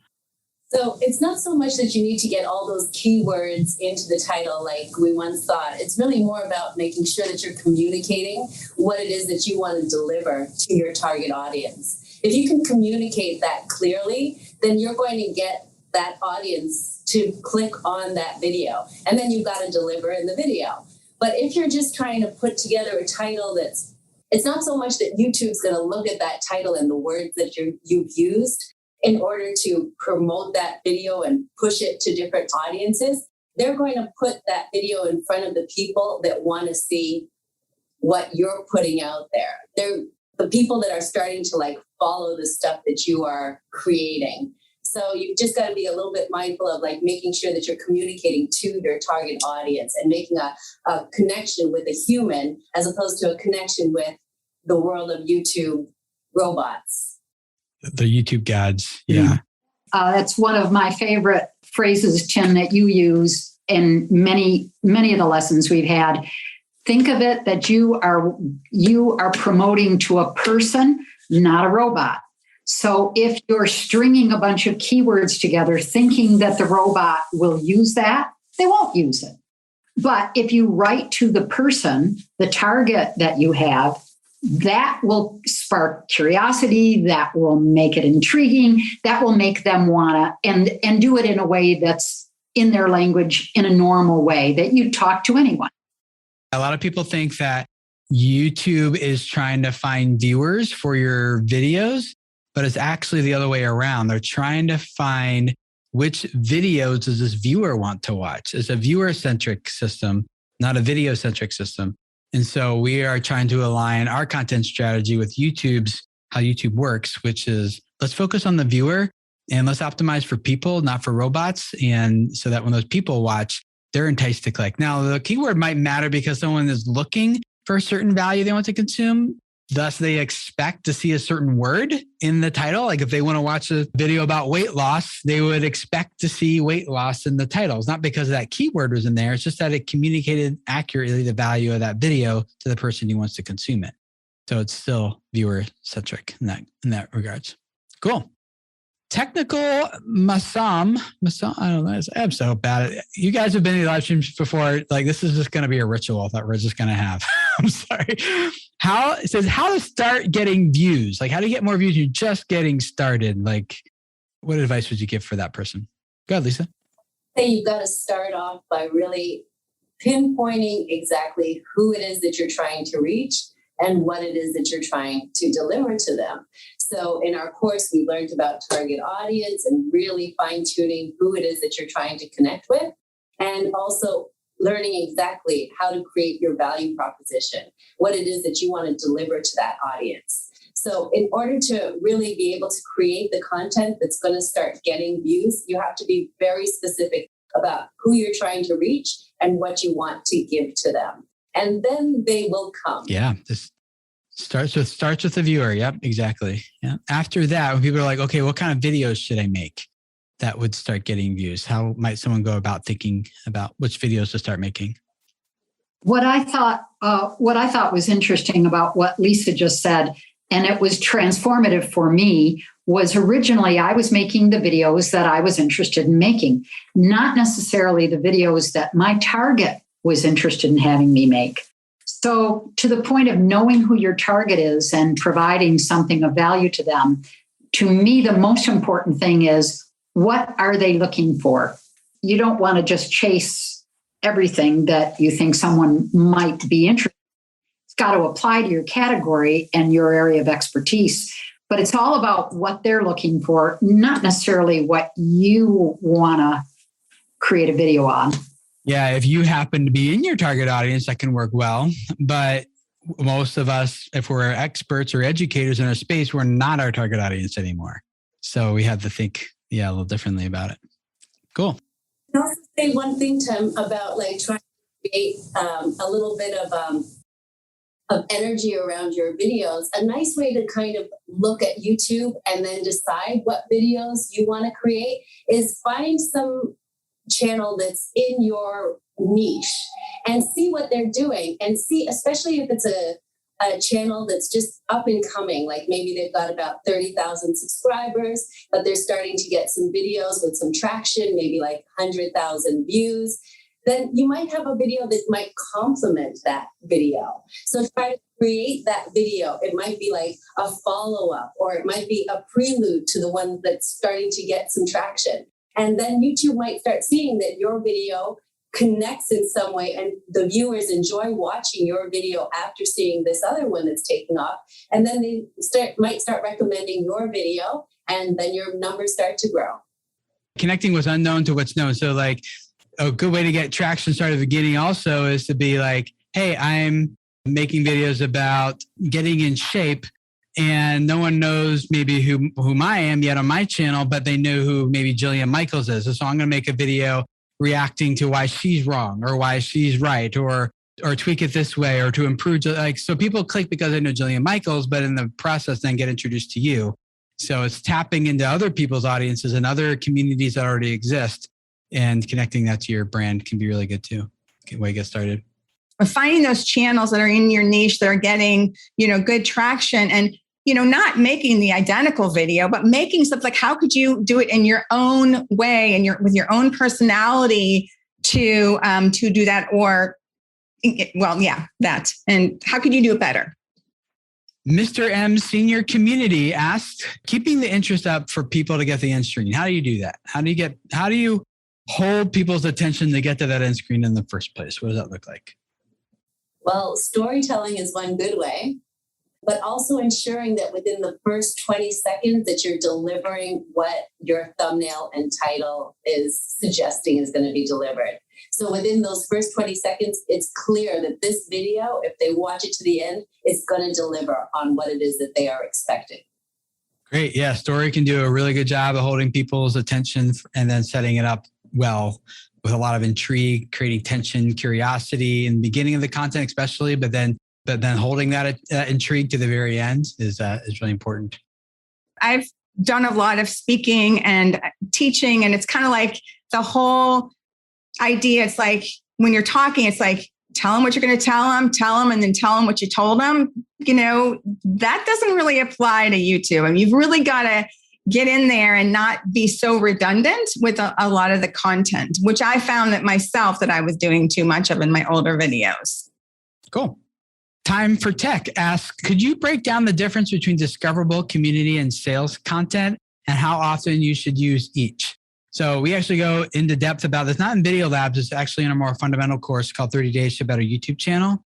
So it's not so much that you need to get all those keywords into the title like we once thought. It's really more about making sure that you're communicating what it is that you want to deliver to your target audience. If you can communicate that clearly, then you're going to get that audience to click on that video. And then you've got to deliver in the video. But if you're just trying to put together a title it's not so much that YouTube's going to look at that title and the words that you've used in order to promote that video and push it to different audiences. They're going to put that video in front of the people that want to see what you're putting out there. They're the people that are starting to follow the stuff that you are creating. So you've just got to be a little bit mindful of making sure that you're communicating to your target audience and making a connection with a human as opposed to a connection with the world of YouTube robots. The YouTube gods. Yeah. That's one of my favorite phrases, Tim, that you use in many of the lessons we've had. Think of it that you are promoting to a person, not a robot. So if you're stringing a bunch of keywords together, thinking that the robot will use that, they won't use it. But if you write to the person, the target that you have, that will spark curiosity, that will make it intriguing, that will make them want to, and do it in a way that's in their language, in a normal way that you talk to anyone. A lot of people think that YouTube is trying to find viewers for your videos, but it's actually the other way around. They're trying to find which videos does this viewer want to watch. It's a viewer-centric system, not a video-centric system. And so we are trying to align our content strategy with how YouTube works, which is let's focus on the viewer and let's optimize for people, not for robots. And so that when those people watch, they're enticed to click. Now, the keyword might matter because someone is looking for a certain value they want to consume. Thus, they expect to see a certain word in the title. Like if they want to watch a video about weight loss, they would expect to see weight loss in the title. It's not because that keyword was in there. It's just that it communicated accurately the value of that video to the person who wants to consume it. So it's still viewer-centric in that regards. Cool. Technical Masam, I don't know. I'm so bad at it. You guys have been in live streams before. This is just going to be a ritual that we're just going to have. I'm sorry. It says how to start getting views. How do you get more views? You're just getting started. What advice would you give for that person? Go ahead, Lisa. Hey, you've got to start off by really pinpointing exactly who it is that you're trying to reach and what it is that you're trying to deliver to them. So in our course, we learned about target audience and really fine-tuning who it is that you're trying to connect with, and also learning exactly how to create your value proposition, what it is that you want to deliver to that audience. So in order to really be able to create the content that's going to start getting views, you have to be very specific about who you're trying to reach and what you want to give to them. And then they will come. Yeah. This starts with the viewer. Yep, exactly. Yeah. After that, when people are like, okay, what kind of videos should I make that would start getting views? How might someone go about thinking about which videos to start making? What I thought was interesting about what Lisa just said, and it was transformative for me, was originally I was making the videos that I was interested in making, not necessarily the videos that my target was interested in having me make. So to the point of knowing who your target is and providing something of value to them, to me, the most important thing is, what are they looking for? You don't want to just chase everything that you think someone might be interested in. It's got to apply to your category and your area of expertise. But it's all about what they're looking for, not necessarily what you want to create a video on. Yeah, if you happen to be in your target audience, that can work well. But most of us, if we're experts or educators in our space, we're not our target audience anymore. So we have to think, a little differently about it. Cool. I can also say one thing, Tim, about like trying to create a little bit of energy around your videos. A nice way to kind of look at YouTube and then decide what videos you want to create is find some channel that's in your niche and see what they're doing, and see, especially if it's a channel that's just up and coming, like maybe they've got about 30,000 subscribers, but they're starting to get some videos with some traction, maybe like 100,000 views, then you might have a video that might complement that video. So try to create that video. It might be like a follow-up, or it might be a prelude to the one that's starting to get some traction. And then YouTube might start seeing that your video connects in some way, and the viewers enjoy watching your video after seeing this other one that's taking off. And then they might start recommending your video, and then your numbers start to grow. Connecting what's unknown to what's known. So like a good way to get traction started at the beginning also is to be like, hey, I'm making videos about getting in shape, and no one knows maybe whom I am yet on my channel, but they know who maybe Jillian Michaels is. So I'm going to make a video reacting to why she's wrong or why she's right, or tweak it this way, or to improve. Like, so people click because they know Jillian Michaels, but in the process then get introduced to you. So it's tapping into other people's audiences and other communities that already exist, and connecting that to your brand can be really good too. Good way to get started. Finding those channels that are in your niche that are getting, good traction, and not making the identical video, but making stuff like, how could you do it in your own way and with your own personality to do that? Or, that. And how could you do it better? Mr. M Senior Community asked, keeping the interest up for people to get the end screen. How do you do that? How do you hold people's attention to get to that end screen in the first place? What does that look like? Well, storytelling is one good way, but also ensuring that within the first 20 seconds that you're delivering what your thumbnail and title is suggesting is going to be delivered. So within those first 20 seconds, it's clear that this video, if they watch it to the end, is going to deliver on what it is that they are expecting. Great. Yeah. Story can do a really good job of holding people's attention and then setting it up well with a lot of intrigue, creating tension, curiosity in the beginning of the content, especially, but then holding that intrigue to the very end is really important. I've done a lot of speaking and teaching, and it's kind of like the whole idea. It's like when you're talking, it's like, tell them what you're going to tell them, and then tell them what you told them. That doesn't really apply to YouTube. I mean, you've really got to get in there and not be so redundant with a lot of the content, which I found that I was doing too much of in my older videos. Cool. Time for Tech asks, could you break down the difference between discoverable, community, and sales content, and how often you should use each? So we actually go into depth about this, not in Video Labs, it's actually in a more fundamental course called 30 Days to a Better YouTube Channel,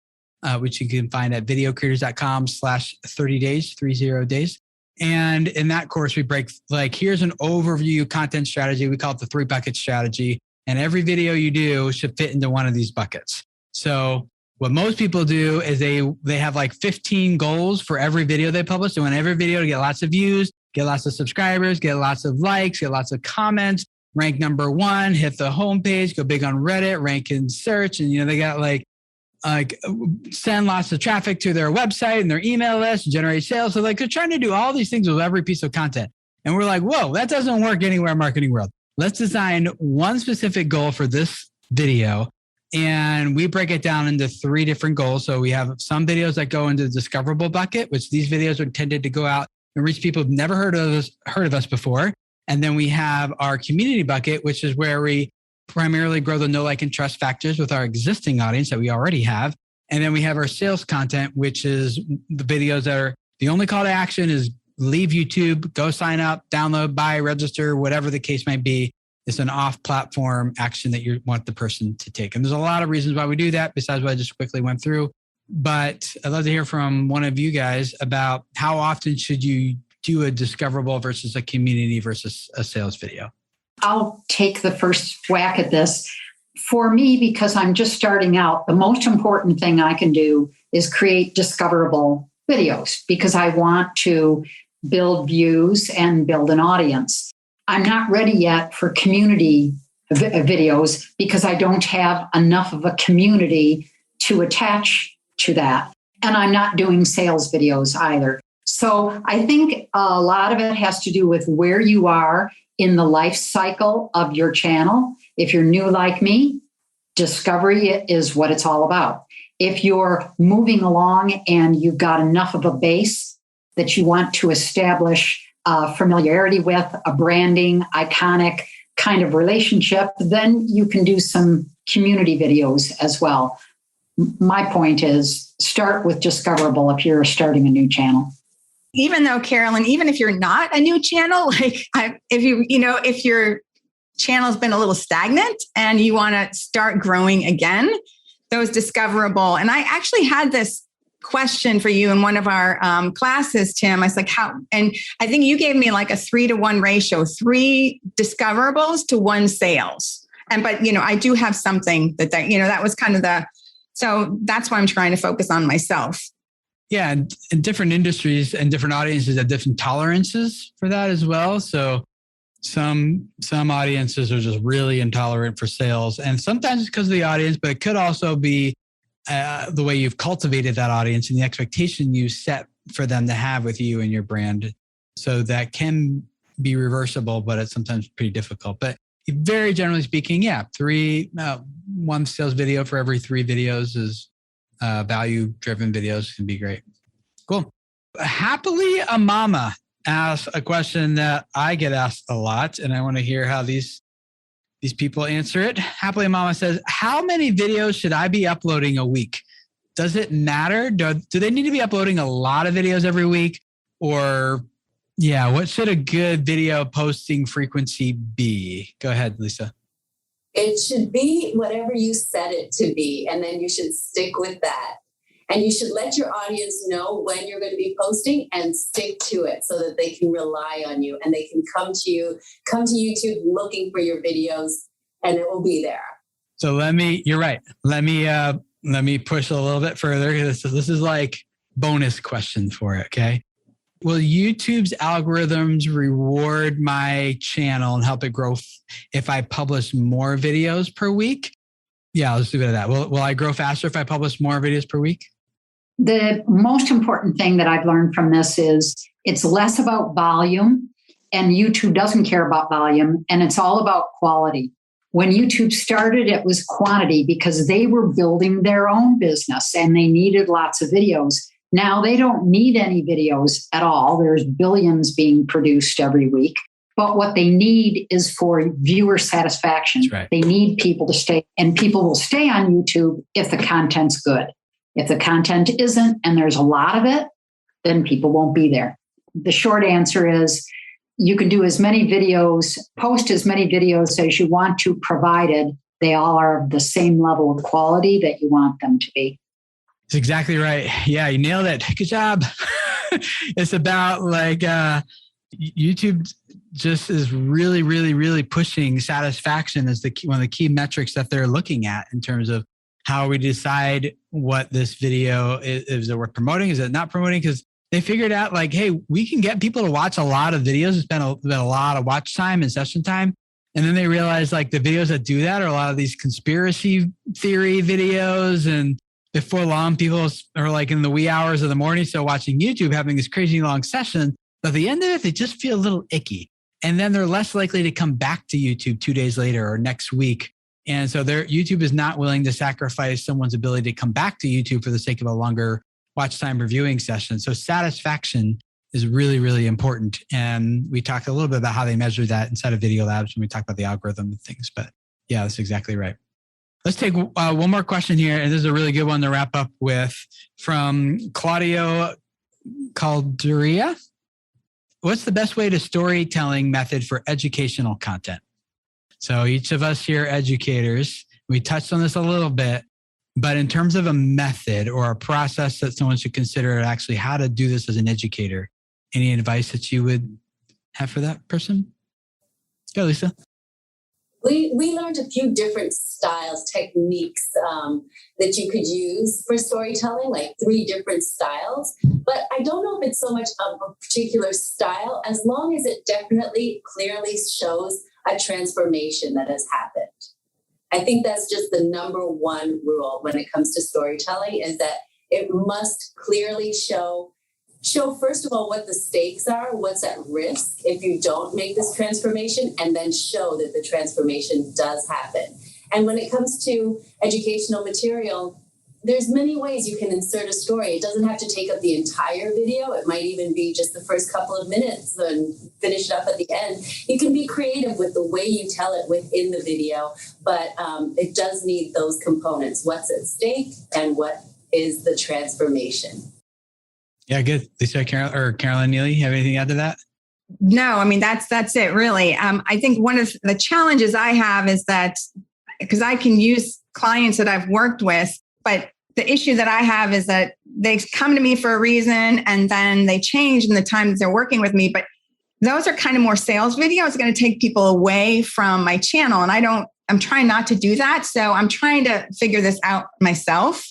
which you can find at videocreators.com/30days, 30 days. And in that course, we break, here's an overview content strategy. We call it the 3-bucket strategy. And every video you do should fit into one of these buckets. So what most people do is they have 15 goals for every video they publish. They want every video to get lots of views, get lots of subscribers, get lots of likes, get lots of comments, rank number 1, hit the homepage, go big on Reddit, rank in search. And, they got send lots of traffic to their website and their email list, generate sales. So they're trying to do all these things with every piece of content. And we're like, whoa, that doesn't work anywhere in marketing world. Let's design one specific goal for this video. And we break it down into 3 different goals. So we have some videos that go into the discoverable bucket, which these videos are intended to go out and reach people who've never heard of us before. And then we have our community bucket, which is where we primarily grow the know, like, and trust factors with our existing audience that we already have. And then we have our sales content, which is the videos that are the only call to action is leave YouTube, go sign up, download, buy, register, whatever the case might be. It's an off-platform action that you want the person to take. And there's a lot of reasons why we do that besides what I just quickly went through. But I'd love to hear from one of you guys about how often should you do a discoverable versus a community versus a sales video? I'll take the first whack at this. For me, because I'm just starting out, the most important thing I can do is create discoverable videos because I want to build views and build an audience. I'm not ready yet for community videos because I don't have enough of a community to attach to that. And I'm not doing sales videos either. So I think a lot of it has to do with where you are in the life cycle of your channel. If you're new like me, discovery is what it's all about. If you're moving along and you've got enough of a base that you want to establish familiarity with, a branding, iconic kind of relationship, then you can do some community videos as well. My point is start with discoverable if you're starting a new channel. Even though, Carolyn, even if you're not a new channel, if your channel's been a little stagnant and you want to start growing again, those discoverable. And I actually had this question for you in one of our classes, Tim. I was like, how? And I think you gave me like a 3-to-1 ratio, 3 discoverables to 1 sales. But I do have something that was kind of so that's why I'm trying to focus on myself. Yeah. And different industries and different audiences have different tolerances for that as well. So some audiences are just really intolerant for sales. And sometimes it's because of the audience, but it could also be the way you've cultivated that audience and the expectation you set for them to have with you and your brand. So that can be reversible, but it's sometimes pretty difficult. But very generally speaking, 1 sales video for every 3 videos is value-driven videos can be great. Cool. Happily a Mama asks a question that I get asked a lot, and I want to hear how these people answer it. Happily a Mama says, how many videos should I be uploading a week? Does it matter? Do they need to be uploading a lot of videos every week? Or, what should a good video posting frequency be? Go ahead, Lisa. It should be whatever you set it to be, and then you should stick with that. And you should let your audience know when you're going to be posting and stick to it so that they can rely on you and they can come to YouTube looking for your videos, and it will be there. So you're right. Let me push a little bit further. This is like bonus question for it. Okay. Will YouTube's algorithms reward my channel and help it grow if I publish more videos per week? Yeah, let's do a bit of that. Will I grow faster if I publish more videos per week? The most important thing that I've learned from this is it's less about volume, and YouTube doesn't care about volume, and it's all about quality. When YouTube started, it was quantity because they were building their own business and they needed lots of videos. Now they don't need any videos at all. There's billions being produced every week. But what they need is for viewer satisfaction. That's right. They need people to stay, and people will stay on YouTube if the content's good. If the content isn't, and there's a lot of it, then people won't be there. The short answer is you can do as many videos, post as many videos as you want to, provided they all are of the same level of quality that you want them to be. That's exactly right. Yeah, you nailed it. Good job. It's about YouTube just is really, really, really pushing satisfaction as one of the key metrics that they're looking at in terms of how we decide what this video is it worth promoting? Is it not promoting? Because they figured out hey, we can get people to watch a lot of videos, spend a lot of watch time and session time. And then they realized the videos that do that are a lot of these conspiracy theory videos. And before long, people are in the wee hours of the morning still watching YouTube, having this crazy long session. But at the end of it, they just feel a little icky. And then they're less likely to come back to YouTube 2 days later or next week. And so YouTube is not willing to sacrifice someone's ability to come back to YouTube for the sake of a longer watch time reviewing session. So satisfaction is really, really important. And we talked a little bit about how they measure that inside of Video Labs when we talk about the algorithm and things. But yeah, that's exactly right. Let's take one more question here. And this is a really good one to wrap up with from Claudio Calderia. What's the best way to storytelling method for educational content? So each of us here are educators. We touched on this a little bit, but in terms of a method or a process that someone should consider actually how to do this as an educator, any advice that you would have for that person? Go, Lisa. We learned a few different styles, techniques that you could use for storytelling, like 3 different styles. But I don't know if it's so much of a particular style, as long as it definitely clearly shows a transformation that has happened. I think that's just the number one rule when it comes to storytelling, is that it must clearly show, first of all, what the stakes are, what's at risk if you don't make this transformation, and then show that the transformation does happen. And when it comes to educational material, there's many ways you can insert a story. It doesn't have to take up the entire video. It might even be just the first couple of minutes and finish it up at the end. You can be creative with the way you tell it within the video, but it does need those components. What's at stake and what is the transformation? Yeah, good. Lisa, Carolyn, Neely, have anything to add to that? No, I mean, that's it really. I think one of the challenges I have is that, because I can use clients that I've worked with, but the issue that I have is that they come to me for a reason and then they change in the time that they're working with me. But those are kind of more sales videos. It's going to take people away from my channel. And I'm trying not to do that. So I'm trying to figure this out myself,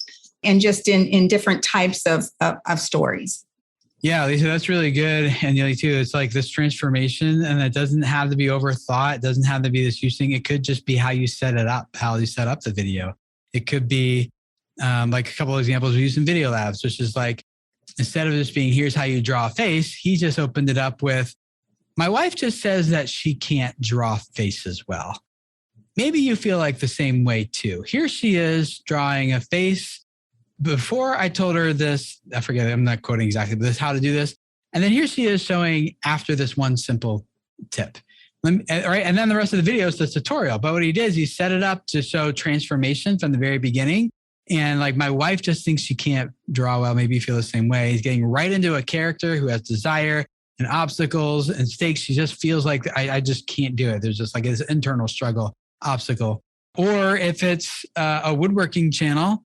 and just in different types of stories. Yeah, Lisa, that's really good. And Neely too, it's like this transformation, and it doesn't have to be overthought. It doesn't have to be this huge thing. It could just be how you set it up, how you set up the video. It could be like a couple of examples we use in Video Labs, which is like, instead of just being, here's how you draw a face, he just opened it up with, my wife just says that she can't draw faces well. Maybe you feel like the same way too. Here she is drawing a face. Before I told her this, I forget, I'm not quoting exactly, but this, how to do this. And then here she is showing after this one simple tip. Right? And then the rest of the video is the tutorial. But what he did is he set it up to show transformation from the very beginning. And like, my wife just thinks she can't draw well. Maybe you feel the same way. He's getting right into a character who has desire and obstacles and stakes. She just feels like, I just can't do it. There's just like this internal struggle, obstacle. Or if it's a woodworking channel,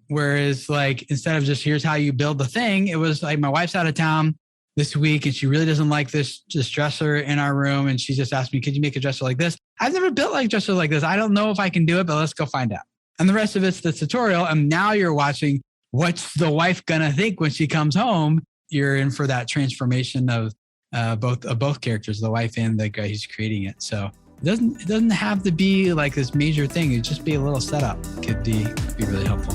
whereas like, instead of just here's how you build the thing, it was like, my wife's out of town this week and she really doesn't like this dresser in our room. And she just asked me, could you make a dresser like this? I've never built like a dresser like this. I don't know if I can do it, but let's go find out. And the rest of it's the tutorial. And now you're watching, what's the wife gonna think when she comes home? You're in for that transformation of both characters, the wife and the guy who's creating it. So it doesn't have to be like this major thing. It'd just be a little setup. Could be really helpful.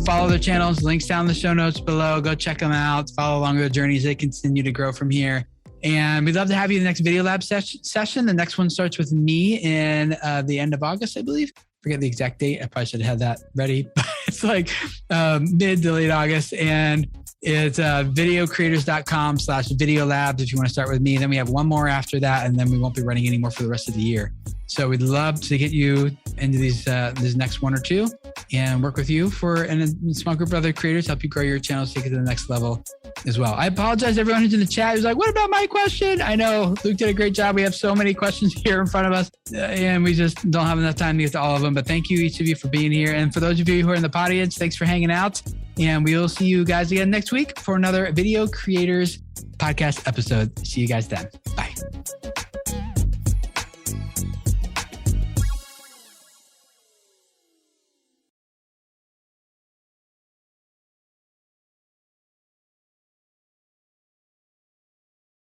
Follow their channels, links down in the show notes below. Go check them out. Follow along their journeys. They continue to grow from here. And we'd love to have you in the next Video Lab session. The next one starts with me in the end of August, I believe. Forget the exact date. I probably should have had that ready. But it's like mid to late August. And it's videocreators.com/video labs if you want to start with me. Then we have one more after that, and then we won't be running anymore for the rest of the year. So we'd love to get you into these next one or two and work with you and a small group of other creators, help you grow your channels, take it to the next level as well. I apologize to everyone who's in the chat who's like, what about my question? I know Luke did a great job. We have so many questions here in front of us and we just don't have enough time to get to all of them. But thank you, each of you, for being here. And for those of you who are in the audience, thanks for hanging out. And we will see you guys again next week for another Video Creators podcast episode. See you guys then.